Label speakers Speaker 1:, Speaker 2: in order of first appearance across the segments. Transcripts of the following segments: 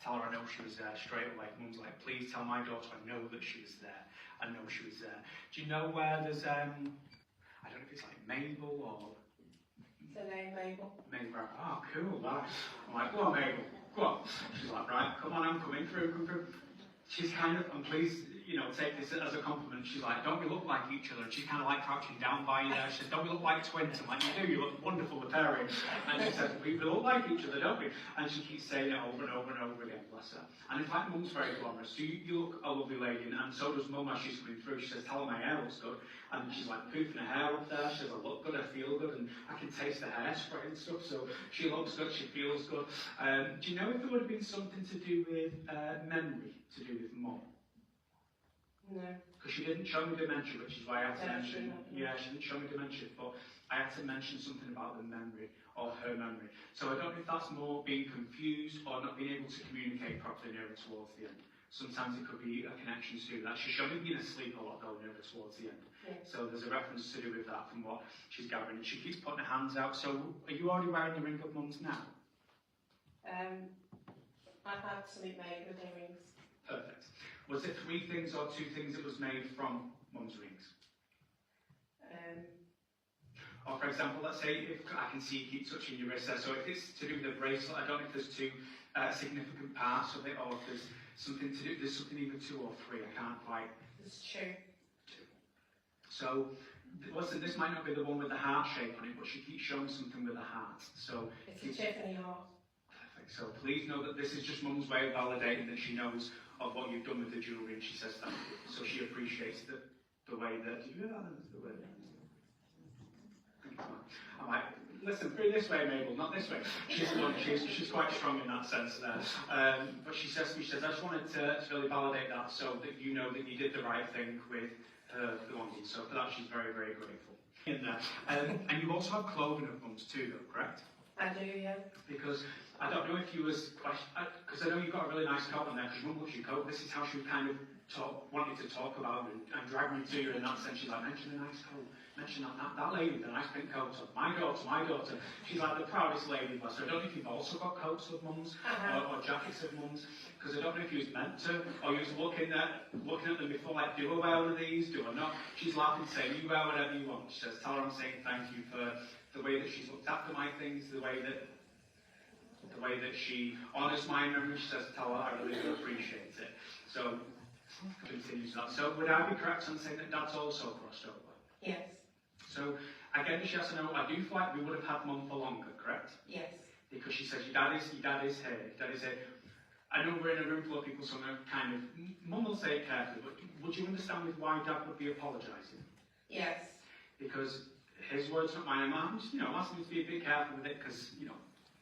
Speaker 1: tell her I know she was there straight away. Mum's like, please tell my daughter I know that she was there. I know she was there. Do you know where there's, I don't know if it's like Mabel or...
Speaker 2: The name Mabel.
Speaker 1: Mabel, oh cool, right. I'm like, go on Mabel, go on. She's like, right, come on, I'm coming through, come through. She's kind of, and please, take this as a compliment. She's like, don't we look like each other? And she's kind of like crouching down by you there. She says, don't we look like twins? I'm like, you do, you look wonderful with pairing. And she says, we look like each other, don't we? And she keeps saying it over and over and over again, bless her. And in fact, Mum's very glamorous. So you look a lovely lady, and so does Mum as she's coming through. She says, tell her my hair looks good. And she's like poofing her hair up there. She says, I look good, I feel good, and I can taste the hairspray and stuff. So she looks good, she feels good. Do you know if there would have been something to do with memory, to do with Mum?
Speaker 2: No.
Speaker 1: Because she didn't show me dementia, which is why I had to mention. Yeah, she didn't show me dementia, but I had to mention something about the memory, or her memory. So I don't know if that's more being confused or not being able to communicate properly nearer towards the end. Sometimes it could be a connection to that. She's showing me being asleep a lot though nearer towards the end.
Speaker 2: Yeah. So
Speaker 1: there's a reference to do with that from what she's gathering. She keeps putting her hands out. So are you already wearing the ring of Mum's now?
Speaker 2: I've had something made with earrings.
Speaker 1: Perfect. Was it 3 things or 2 things that was made from Mum's rings? Or for example, let's say if I can see you keep touching your wrist there, so if it's to do with the bracelet, I don't know if there's 2 significant parts of it, or if there's something to do, there's something either 2 or 3, I can't quite.
Speaker 2: There's 2.
Speaker 1: So, this might not be the one with the heart shape on it, but she keeps showing something with a heart. So
Speaker 2: it's a Tiffany heart.
Speaker 1: Perfect. So please know that this is just Mum's way of validating that she knows of what you've done with the jewellery, and she says thank you. So she appreciates the way that. Did you hear that? The way that. I'm like, listen, put it this way, Mabel, not this way. She's quite strong in that sense there. But she says, I just wanted to really validate that so that you know that you did the right thing with her belongings. So for that, she's very, very grateful. In there. And you also have clothing of Mum's too, though, correct?
Speaker 2: I do, yeah.
Speaker 1: Because I don't know if you was, because I know you've got a really nice coat on there, because Mum loves your coat. This is how she kind of wanted to talk about it and drag me to you in that sense. She's like, mention a nice coat. Mention that lady with the nice pink coat. So my daughter. She's like the proudest lady. So I don't know if you've also got coats of Mum's or jackets of Mum's, because I don't know if you was meant to, or you was looking at them before, like, do I wear one of these, do I not? She's laughing, saying, you wear whatever you want. She says, tell her I'm saying thank you for the way that she's looked after my things, the way that she honours my memory. She says, tell her I really do appreciate it. So continues that. So would I be correct in saying that Dad's also crossed over?
Speaker 2: Yes.
Speaker 1: So again, she has to know. I do feel like we would have had Mum for longer, correct?
Speaker 2: Yes.
Speaker 1: Because she says your dad is here. I know we're in a room full of people, so I'm kind of. Mum will say it carefully, but would you understand with why Dad would be apologising?
Speaker 2: Yes.
Speaker 1: Because his words, not mine. I'm just, asking you to be a bit careful with it, because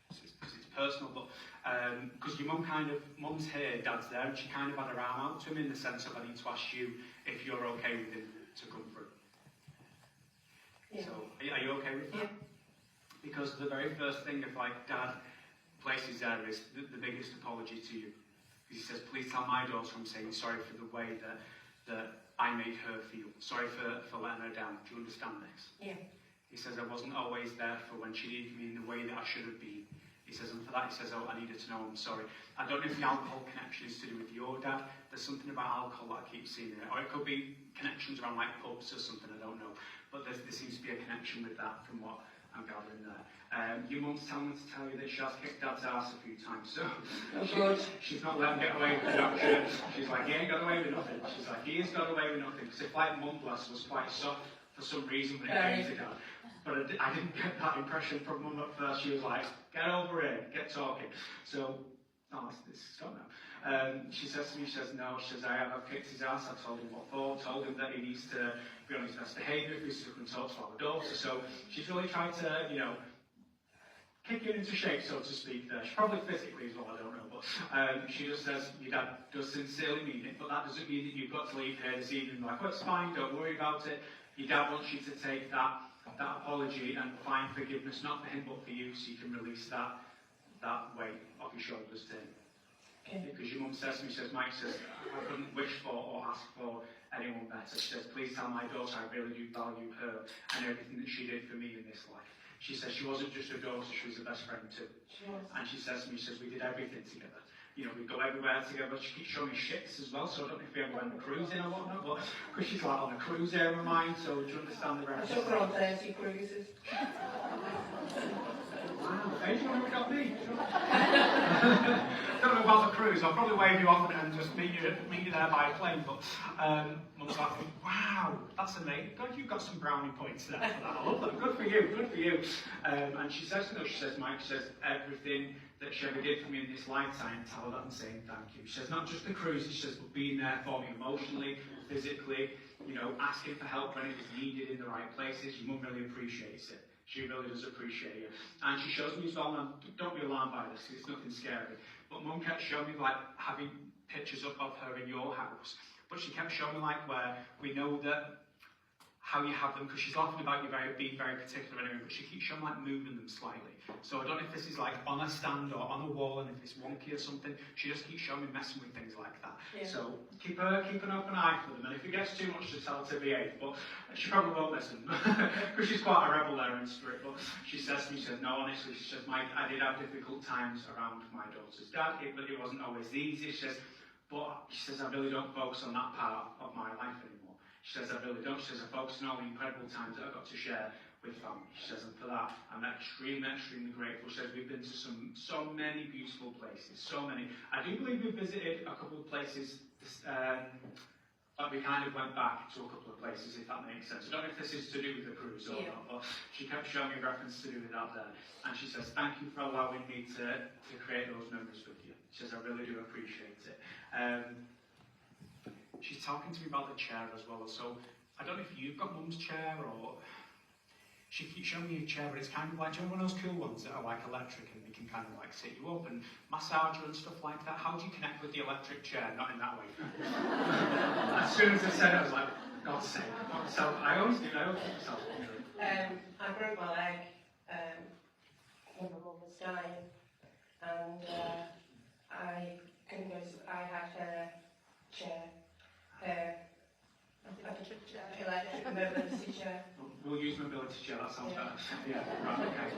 Speaker 1: it's personal, but because your Mum's here, Dad's there, and she kind of had her arm out to him in the sense of I need to ask you if you're okay with him to come through.
Speaker 2: Yeah.
Speaker 1: So, are you okay with that?
Speaker 2: Yeah.
Speaker 1: Because the very first thing, if Dad places there, is the biggest apology to you. He says, please tell my daughter I'm saying sorry for the way that I made her feel. Sorry for letting her down. Do you understand this?
Speaker 2: Yeah.
Speaker 1: He says, I wasn't always there for when she needed me in the way that I should have been. He says, and for that, he says, oh, I needed to know I'm sorry. I don't know if the alcohol connection is to do with your dad. There's something about alcohol that I keep seeing there. Or it could be connections around like pubs or something, I don't know. But there seems to be a connection with that from what I'm gathering there. Your mum's telling me to tell you that she has kicked Dad's ass a few times, so she's not let him get away with it. She's like, he ain't got away with nothing. She's like, he has got away with nothing. Because if like Mum, bless, was quite soft for some reason when it came to Dad. But I didn't get that impression from Mum at first. She was like, get over here, get talking. So, this is gone now. She says to me, no, I've kicked his ass. I told him what for, told him that he needs to be on his best behaviour if he's to come talk to our daughter. So she's really tried to, kick him into shape, so to speak there. She probably physically as well, I don't know. But she just says, your dad does sincerely mean it, but that doesn't mean that you've got to leave here this evening like, oh, it's fine, don't worry about it. Your dad wants you to take that apology and find forgiveness, not for him but for you, so you can release that weight off your shoulders to him. Okay. Because your mum says to me, Mike says, I couldn't wish for or ask for anyone better. She says, please tell my daughter I really do value her and everything that she did for me in this life. She says she wasn't just a daughter, she was a best friend too.
Speaker 2: She was.
Speaker 1: And she says to me, we did everything together. You know, we go everywhere together. She keeps showing me ships as well, so I don't know if we ever went cruising or whatnot, but because she's like on a cruise here of mine, so do you understand the
Speaker 2: I
Speaker 1: reference?
Speaker 2: took her on 30 cruises.
Speaker 1: Wow, hey, do you want to look at me? Don't know about the cruise. I'll probably wave you off and just meet you there by a plane. But Mum's like, wow, that's amazing. God, you've got some brownie points there for that. I love that. Good for you. Good for you. And she says, no, she says, Mike, she says, everything that she ever did for me in this lifetime, tell her that and saying thank you. She says, not just the cruise, she says, but being there for me emotionally, physically, you know, asking for help when it was needed in the right places. Your mum really appreciates it. She really does appreciate you. And she shows me as well, and don't be alarmed by this, because it's nothing scary, but Mum kept showing me, like, having pictures of her in your house. But she kept showing me, like, where we know that how you have them, because she's laughing about you being very particular anyway, but she keeps showing, like, moving them slightly. So I don't know if this is, like, on a stand or on a wall, and if it's wonky or something, she just keeps showing me messing with things like that.
Speaker 2: Yeah.
Speaker 1: So keep an open eye for them, and if it gets too much, just tell her to behave. But she probably won't listen, because she's quite a rebel there in spirit. But she says to me, she says, no, honestly, she says, Mike, I did have difficult times around my daughter's dad. It wasn't always easy. She says, but she says, I really don't focus on that part of my life anymore. She says, I really don't. She says, I focus on all the incredible times that I got to share with family. She says, and for that, I'm extremely, extremely grateful. She says, we've been to so many beautiful places, so many. I do believe we've visited a couple of places, but we kind of went back to a couple of places, if that makes sense. I don't know if this is to do with the cruise or not, but she kept showing me reference to do with that there. And she says, thank you for allowing me to create those memories with you. She says, I really do appreciate it. She's talking to me about the chair as well, so I don't know if you've got Mum's chair or... She keeps showing me a chair, but it's kind of like, do you know one of those cool ones that are like electric and they can kind of like sit you up and massage you and stuff like that? How do you connect with the electric chair? Not in that way. As soon as I said it, I was like, God's sake. So I always do, I always put myself under it.
Speaker 2: I broke my leg when my mum was dying, and I couldn't go to, I had her chair, electric mobility chair.
Speaker 1: We'll use mobility chair, that sounds better. Yeah, right, okay.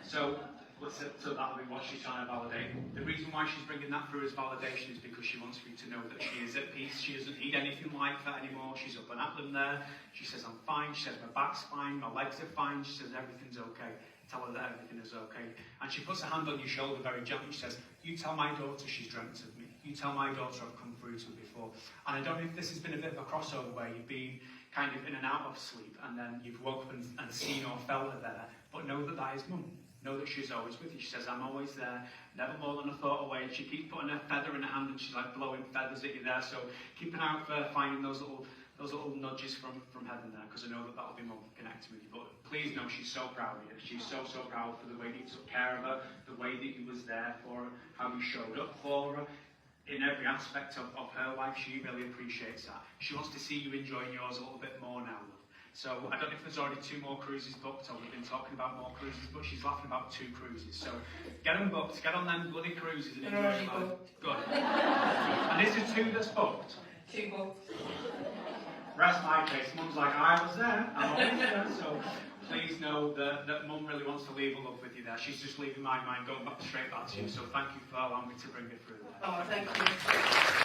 Speaker 1: So that'll be what she's trying to validate. The reason why she's bringing that through as validation is because she wants me to know that she is at peace. She doesn't need anything like that anymore. She's up and at them there. She says, I'm fine. She says, my back's fine. My legs are fine. She says, everything's okay. Tell her that everything is okay. And she puts her hand on your shoulder very gently. She says, you tell my daughter she's dreamt of me. You tell my daughter I've come through to her before. And I don't know if this has been a bit of a crossover where you've been kind of in and out of sleep and then you've woke up and seen or felt her there. But know that that is Mum. Know that she's always with you. She says, I'm always there, never more than a thought away. And she keeps putting her feather in her hand and she's like blowing feathers at you there. So keep an eye out for finding those little nudges from heaven there, because I know that that'll be Mum connecting with you. But please know she's so proud of you. She's so proud for the way that you took care of her, the way that you was there for her, how you showed up for her. In every aspect of her life, she really appreciates that. She wants to see you enjoying yours a little bit more now, love. So I don't know if there's already 2 more cruises booked, or we've been talking about more cruises, but she's laughing about 2 cruises. So get them booked, get on them bloody cruises and enjoy
Speaker 2: They're already
Speaker 1: your life.
Speaker 2: booked.
Speaker 1: Good. And this is 2 that's booked.
Speaker 2: 2 booked.
Speaker 1: Rest my case. Mum's like, I was there. I'm always there. So please know that Mum really wants to leave a love with you there. She's just leaving my mind, going straight back to you. So thank you for allowing me to bring it through there.
Speaker 2: Oh, thank you.